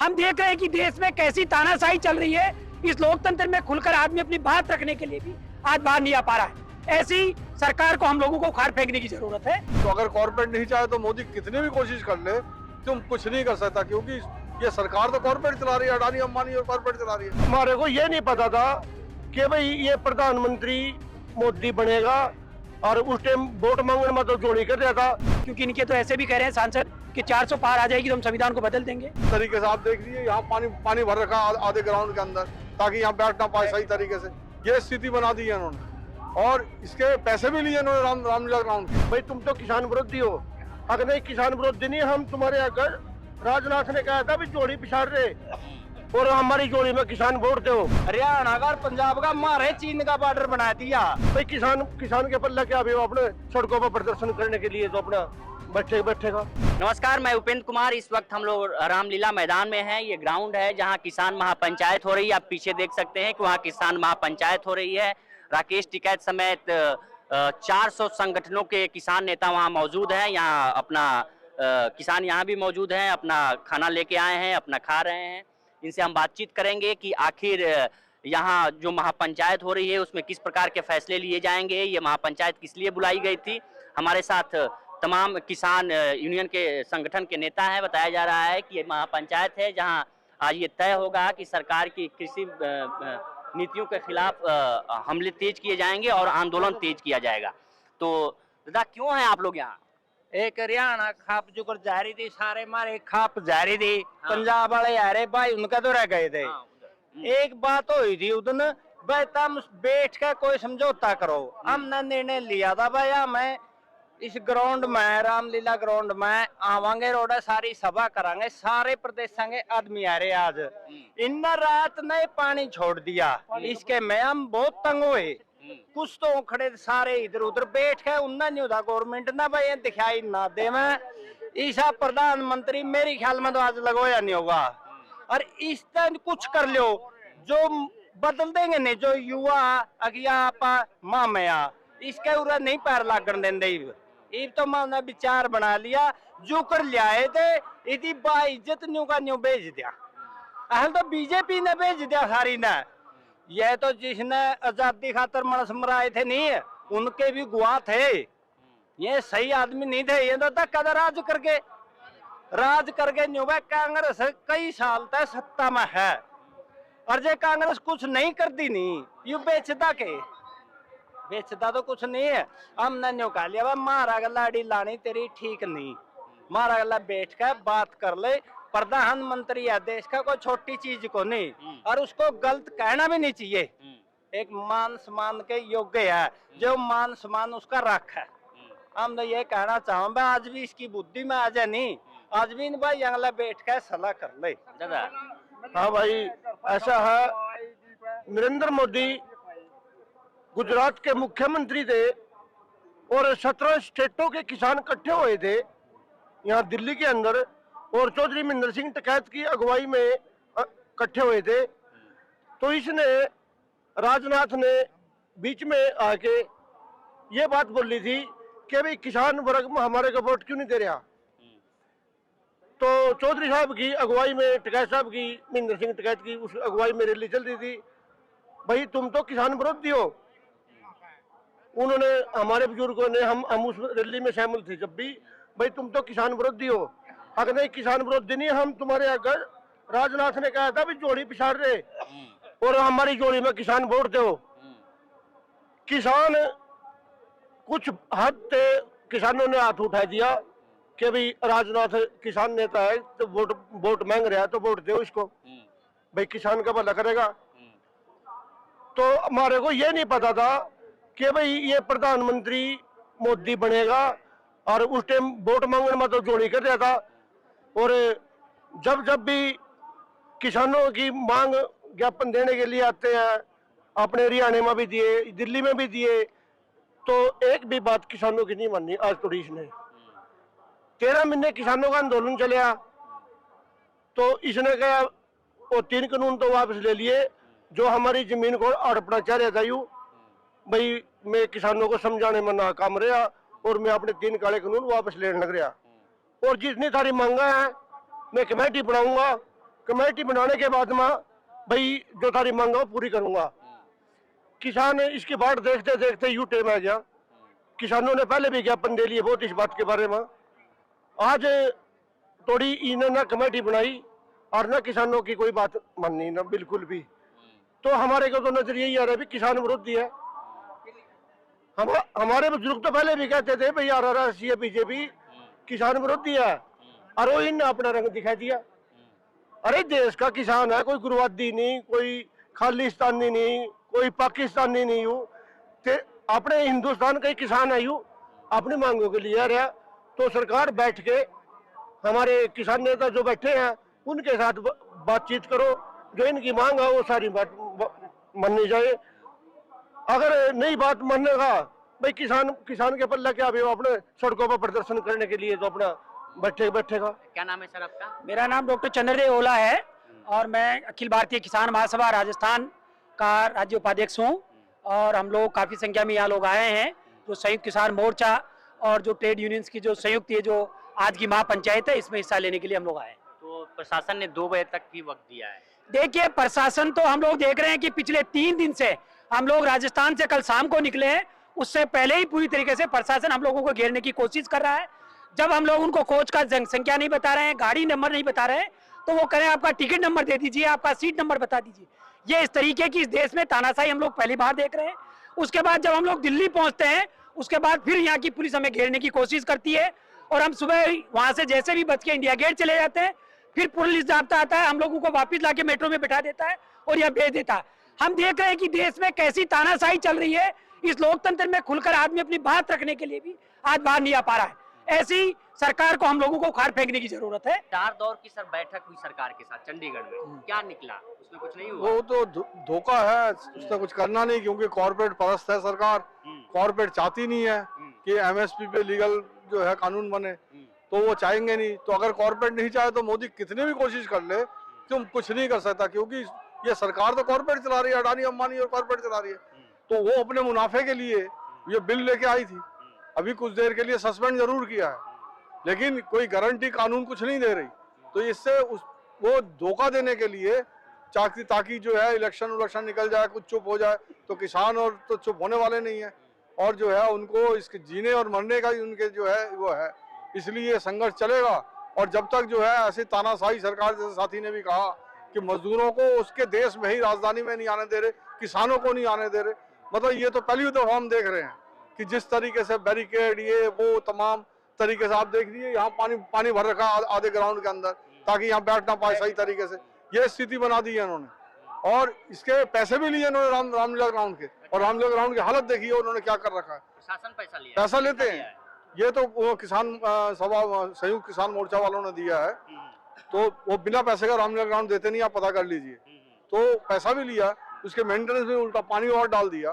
हम देख रहे हैं कि देश में कैसी तानाशाही चल रही है। इस लोकतंत्र में खुलकर आदमी अपनी बात रखने के लिए भी आज बाहर नहीं आ पा रहा है। ऐसी सरकार को हम लोगों को उखाड़ फेंकने की जरूरत है। तो अगर कॉर्पोरेट नहीं चाहे तो मोदी कितनी भी कोशिश कर ले तुम कुछ नहीं कर सकता, क्योंकि ये सरकार तो कॉर्पोरेट चला रही है, अडानी अंबानी और कॉर्पोरेट चला रही है। हमारे को ये नहीं पता था कि भाई ये प्रधानमंत्री मोदी बनेगा, और उस टाइम वोट मांगने में तो जोड़ी कर दिया था। क्योंकि इनके तो ऐसे भी कह रहे हैं सांसद कि 400 पार आ जाएगी तो हम संविधान को बदल देंगे। तरीके से आप देख लीजिए, यहाँ पानी भर रखा आधे ग्राउंड के अंदर, ताकि यहाँ बैठ ना पाए सही तरीके से। ये स्थिति बना दी है इन्होंने, और इसके पैसे भी लिए इन्होंने रामलीला ग्राउंड के। भाई तुम तो किसान विरोधी हो। अगर नहीं किसान विरोधी नहीं, हम तुम्हारे अगर राजनाथ ने कहा था भी जोड़ी पिछाड़ रहे, और हमारी जोड़ी में किसान वोट दो। हरियाणा का और पंजाब का मारे चीन का बॉर्डर बना दिया। भाई किसान के पल्ला क्या, अभी अपने सड़कों पर प्रदर्शन करने के लिए तो अपना बैठेगा। नमस्कार, मैं उपेंद्र कुमार। इस वक्त हम लोग रामलीला मैदान में हैं। ये ग्राउंड है जहां किसान महापंचायत हो रही है। आप पीछे देख सकते हैं कि वहां किसान महापंचायत हो रही है। राकेश टिकैत समेत 400 संगठनों के किसान नेता वहां मौजूद हैं। यहाँ अपना किसान यहाँ भी मौजूद हैं, अपना खाना लेके आए हैं, अपना खा रहे हैं। इनसे हम बातचीत करेंगे कि आखिर यहाँ जो महापंचायत हो रही है उसमें किस प्रकार के फैसले लिए जाएंगे, ये महापंचायत किस लिए बुलाई गई थी। हमारे साथ तमाम किसान यूनियन के संगठन के नेता हैं। बताया जा रहा है कि ये महापंचायत है जहाँ आज ये तय होगा कि सरकार की कृषि नीतियों के खिलाफ हमले तेज किए जाएंगे और आंदोलन तेज किया जाएगा। तो दादा, क्यों हैं आप लोग यहाँ? एक हरियाणा खाप जुकर जारी थी, सारे मारे खाप जारी थी। पंजाब वाले यारे भाई उनका तो रह गए थे। एक बात हुई थी उधर, भाई तुम बैठ के कोई समझौता करो। हमने निर्णय लिया था भाई हमें इस ग्राउंड में, रामलीला ग्राउंड में आवांगे, रोड सारी सभा करांगे, सारे प्रदेशों के आदमी आ रहे। आज इन रात ने पानी छोड़ दिया, इसके में हम बहुत तंग हुए। कुछ तो खड़े सारे इधर उधर बैठ के, उन्ना नहीं होता गवर्नमेंट ना भाई दिखाई ना दे। मैं ईसा प्रधानमंत्री मेरे ख्याल में तो आज लगोया नहीं होगा। और इस तरह कुछ कर लो जो बदल देंगे नहीं, जो युवा अगिया आपा मामया इसके उरा नहीं पैर लागन देंगे। इब तो मैंने विचार बना लिया, जो कर लियाए थे इतनी बाइज्जत न्यू का न्यू भेज दिया। अहल तो बीजेपी ने भेज दिया सारी ने। यह तो जिसने आजादी खातर मनस मराए थे नहीं, उनके भी गुआ थे। ये सही आदमी नहीं थे। ये तो धक्का राज करके न्यू कांग्रेस कई साल तक सत्ता में है, और जे कांग्रेस कुछ नहीं करती नहीं, यू बेचता तो कुछ नहीं है। हमने न्यू कहा लिया मारा गलाड़ी लानी तेरी ठीक नहीं, मारा गला बैठ कर बात कर ले। प्रधानमंत्री है देश का, कोई छोटी चीज को नहीं, और उसको गलत कहना भी नहीं चाहिए। एक मान सम्मान के योग्य है, जो मान सम्मान उसका रख है। हम तो ये कहना चाहूँ आज भी इसकी बुद्धि में आ जाए नहीं, आज भी इन भाई अगला बैठ कर सलाह कर ले। दादा, हाँ भाई, ऐसा है। नरेंद्र मोदी गुजरात के मुख्यमंत्री थे, और 17 स्टेटों के किसान इकट्ठे हुए थे यहाँ दिल्ली के अंदर, और चौधरी महेंद्र सिंह टिकैत की अगुवाई में इकट्ठे हुए थे। तो इसने राजनाथ ने बीच में आके ये बात बोली थी कि भाई किसान वर्ग में हमारे को वोट क्यों नहीं दे रहा। तो चौधरी साहब की अगुवाई में, टिकैत साहब की, महेंद्र सिंह टिकैत की उस अगुवाई में रैली चल रही थी। भाई तुम तो किसान विरोधी हो। उन्होंने, हमारे बुजुर्गों ने, हम उस रैली में शामिल थे जब भी, भाई तुम तो किसान विरोधी हो। अगर नहीं किसान विरोधी नहीं, हम तुम्हारे अगर राजनाथ ने कहा था भी जोड़ी पिछाड़ रहे, और हमारी जोड़ी में किसान वोट दो। किसान कुछ हद तक किसानों ने हाथ उठा दिया कि भाई राजनाथ किसान नेता है, तो वोट मांग रहा है तो वोट दो इसको, भाई किसान का भला करेगा। तो हमारे को ये नहीं पता था कि भाई ये प्रधानमंत्री मोदी बनेगा, और उस टाइम वोट मांगने में तो जोड़ी कर दिया था। और जब भी किसानों की मांग ज्ञापन देने के लिए आते हैं, अपने हरियाणा में भी दिए, दिल्ली में भी दिए, तो एक भी बात किसानों की नहीं मानी। आज तो इसने 13 महीने किसानों का आंदोलन चलिया, तो इसने कहा वो 3 कानून तो वापस ले लिए, जो हमारी जमीन को हड़पना चाह रहा था। यूं भाई मैं किसानों को समझाने में नाकाम रहा, और मैं अपने 3 काले कानून वापस लेने लग रहा। और जितनी सारी मांगा है मैं कमेटी बनाऊंगा, कमेटी बनाने के बाद में भाई जो तारी मांग है पूरी करूंगा। किसान इसकी बाट देखते देखते यू टाइम आ गया। किसानों ने पहले भी ज्ञापन दे लिए बहुत इस बात के बारे में। आज थोड़ी इन्होंने कमेटी बनाई और ना किसानों की कोई बात माननी ना बिल्कुल भी। तो हमारे को तो नजर यही आ रहा है भी किसान विरोधी है। हमारे बुजुर्ग तो पहले भी कहते थे भाई आरआरएस ये बीजेपी किसान विरोधी है, और वो इनने अपना रंग दिखा दिया। अरे देश का किसान है, कोई गुरुवादी नहीं, कोई खालिस्तानी नहीं, कोई पाकिस्तानी नहीं हूँ, अपने हिंदुस्तान का ही किसान है यू अपनी मांगों के लिए आ रहा। तो सरकार बैठ के हमारे किसान नेता जो बैठे हैं उनके साथ बातचीत करो, जो इनकी मांग है वो सारी बात माननी चाहिए। अगर नहीं बात मानने का भाई किसान के पल्ला क्या, भी वो अपने सड़कों पर प्रदर्शन करने के लिए तो अपना बैठेगा। क्या नाम है सर आपका? मेरा नाम डॉक्टर चंद्रदेव ओला है और मैं अखिल भारतीय किसान महासभा राजस्थान का राज्य उपाध्यक्ष हूँ। और हम लोग काफ़ी संख्या में यहाँ लोग आए हैं, जो संयुक्त किसान मोर्चा और जो ट्रेड यूनियंस की जो संयुक्त ये जो आज की महापंचायत है इसमें हिस्सा लेने के लिए हम लोग आए हैं। तो प्रशासन ने 2 बजे तक की वक्त दिया है। देखिए प्रशासन तो हम लोग देख रहे हैं कि पिछले 3 दिन से हम लोग राजस्थान से कल शाम को निकले हैं, उससे पहले ही पूरी तरीके से प्रशासन हम लोगों को घेरने की कोशिश कर रहा है। जब हम लोग उनको कोच का जनसंख्या नहीं बता रहे हैं, गाड़ी नंबर नहीं बता रहे हैं, तो वो कहें आपका टिकट नंबर दे दीजिए, आपका सीट नंबर बता दीजिए। ये इस तरीके की इस देश में तानाशाही हम लोग पहली बार देख रहे हैं। उसके बाद जब हम लोग दिल्ली पहुंचते हैं उसके बाद फिर यहाँ की पुलिस हमें घेरने की कोशिश करती है और हम सुबह वहां से जैसे भी बच के इंडिया गेट चले जाते हैं, फिर पुलिस जाब्ता आता है, हम लोगों को वापस लाके मेट्रो में बैठा देता है और यह भेज देता है। हम देख रहे हैं कि देश में कैसी तानाशाही चल रही है। इस लोकतंत्र में खुलकर आदमी अपनी बात रखने के लिए भी आज बाहर नहीं आ पा रहा है। ऐसी सरकार को हम लोगों को उखाड़ फेंकने की जरूरत है। 4 दौर की सर बैठक हुई सरकार के साथ चंडीगढ़ में, क्या निकला? उसमें कुछ नहीं हुआ? वो तो धोखा है, उसने कुछ करना नहीं, क्योंकि कॉर्पोरेट परस्त है सरकार। कॉर्पोरेट चाहती नहीं है कि एमएसपी पे लीगल जो है कानून बने, तो वो चाहेंगे नहीं। तो अगर कॉर्पोरेट नहीं चाहे तो मोदी कितनी भी कोशिश कर ले तुम कुछ नहीं कर सकता, क्योंकि ये सरकार तो कॉर्पोरेट चला रही है, अडानी अंबानी और कॉर्पोरेट चला रही है। तो वो अपने मुनाफे के लिए ये बिल लेके आई थी, अभी कुछ देर के लिए सस्पेंड जरूर किया है, लेकिन कोई गारंटी कानून कुछ नहीं दे रही। तो इससे वो धोखा देने के लिए ताकि जो है इलेक्शन निकल जाए, कुछ चुप हो जाए, तो किसान और तो चुप होने वाले नहीं है, और जो है उनको इसके जीने और मरने का ही उनके जो है वो है। इसलिए संघर्ष चलेगा। और जब तक जो है ऐसी तानाशाही सरकार, जैसे साथी ने भी कहा कि मजदूरों को उसके देश में ही राजधानी में नहीं आने दे रहे, किसानों को नहीं आने दे रहे, मतलब ये तो पहली दफा हम देख रहे हैं कि जिस तरीके से बैरिकेड ये वो तमाम तरीके से आप देख लीजिए, यहाँ पानी भर रखा आधे ग्राउंड के अंदर, ताकि यहाँ बैठ ना पाए सही तरीके से। ये स्थिति बना दी है उन्होंने, और इसके पैसे भी लिए उन्होंने रामलीला ग्राउंड के, और रामलीला ग्राउंड की हालत देखिए उन्होंने क्या कर रखा है। प्रशासन पैसा लेते हैं, ये तो वो किसान सभा संयुक्त किसान मोर्चा वालों ने दिया है, तो वो बिना पैसे का रामलीला ग्राउंड देते नहीं, आप पता कर लीजिए। तो पैसा भी लिया, उसके मेंटेनेंस में उल्टा पानी और डाल दिया।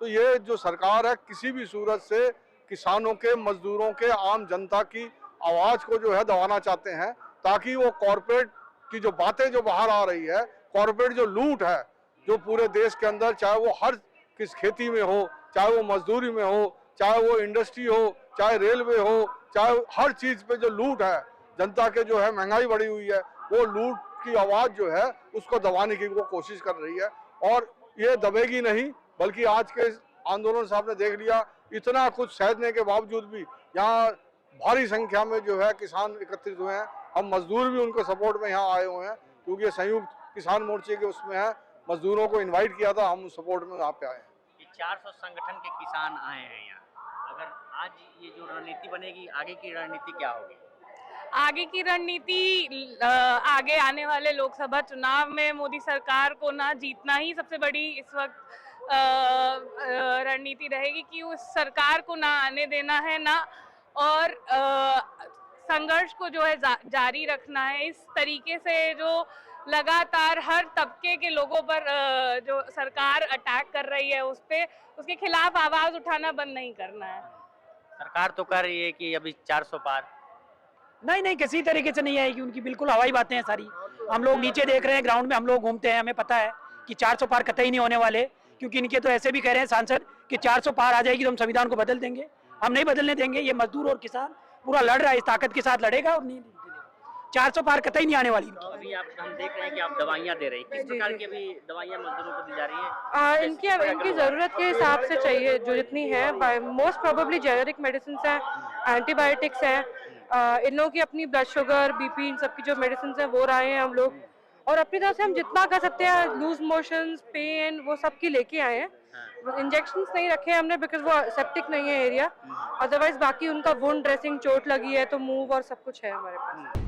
तो ये जो सरकार है किसी भी सूरत से किसानों के, मजदूरों के, आम जनता की आवाज को जो है दबाना चाहते हैं, ताकि वो कॉर्पोरेट की जो बातें जो बाहर आ रही है, कॉर्पोरेट जो लूट है जो पूरे देश के अंदर, चाहे वो हर किस खेती में हो, चाहे वो मजदूरी में हो, चाहे वो इंडस्ट्री हो, चाहे रेलवे हो, चाहे हर चीज पे जो लूट है, जनता के जो है महंगाई बढ़ी हुई है, वो लूट की आवाज जो है उसको दबाने की वो कोशिश कर रही है। और ये दबेगी नहीं, बल्कि आज के आंदोलन से आपने देख लिया, इतना कुछ सहने के बावजूद भी यहाँ भारी संख्या में जो है किसान एकत्रित हुए हैं। हम मजदूर भी उनके सपोर्ट में यहाँ आए हुए हैं, क्योंकि संयुक्त किसान मोर्चे के उसमें है, मजदूरों को इनवाइट किया था, हम सपोर्ट में यहाँ पे आए हैं। 400 संगठन के किसान आए हैं यहाँ, अगर आज ये जो रणनीति बनेगी, आगे की रणनीति क्या होगी? आगे की रणनीति आगे आने वाले लोकसभा चुनाव में मोदी सरकार को ना जीतना ही सबसे बड़ी इस वक्त रणनीति रहेगी, कि उस सरकार को ना आने देना है ना, और संघर्ष को जो है जारी रखना है। इस तरीके से जो लगातार हर तबके के लोगों पर जो सरकार अटैक कर रही है, उसके खिलाफ आवाज उठाना बंद नहीं करना है। सरकार तो कह रही है कि अभी 400 पार। नहीं, किसी तरीके से नहीं आएगी, उनकी बिल्कुल हवाई बातें हैं सारी। हम लोग नीचे देख रहे हैं, ग्राउंड में हम लोग घूमते हैं, हमें पता है कि 400 पार कतई नहीं होने वाले, क्योंकि इनके तो ऐसे भी कह रहे हैं सांसद कि 400 पार आ जाएगी तो हम संविधान को बदल देंगे। हम नहीं बदलने देंगे, ये मजदूर और किसान पूरा लड़ रहा है, इस ताकत के साथ लड़ेगा और नहीं। 400 पार कतई नहीं आने वाली। अभी आप हम देख रहे हैं कि आप दवाइयाँ दे रहे हैं, किस प्रकार की अभी दवाइयाँ मजदूरों को दी जा रही है? इनकी ज़रूरत के हिसाब से चाहिए, जो जितनी है। मोस्ट प्रोबेबली जेनेरिक मेडिसिन हैं, एंटीबायोटिक्स हैं। इन लोगों की अपनी ब्लड शुगर, बीपी, इन सब की जो मेडिसिन हैं वो लाए हैं हम लोग, और अपनी तरफ से हम जितना कर सकते हैं, लूज मोशंस, पेन, वो सब की लेके आए हैं। इंजेक्शंस नहीं रखे हैं हमने बिकॉज वो सेप्टिक नहीं है एरिया, अदरवाइज बाकी उनका वुंड ड्रेसिंग, चोट लगी है तो मूव और सब कुछ है हमारे पास।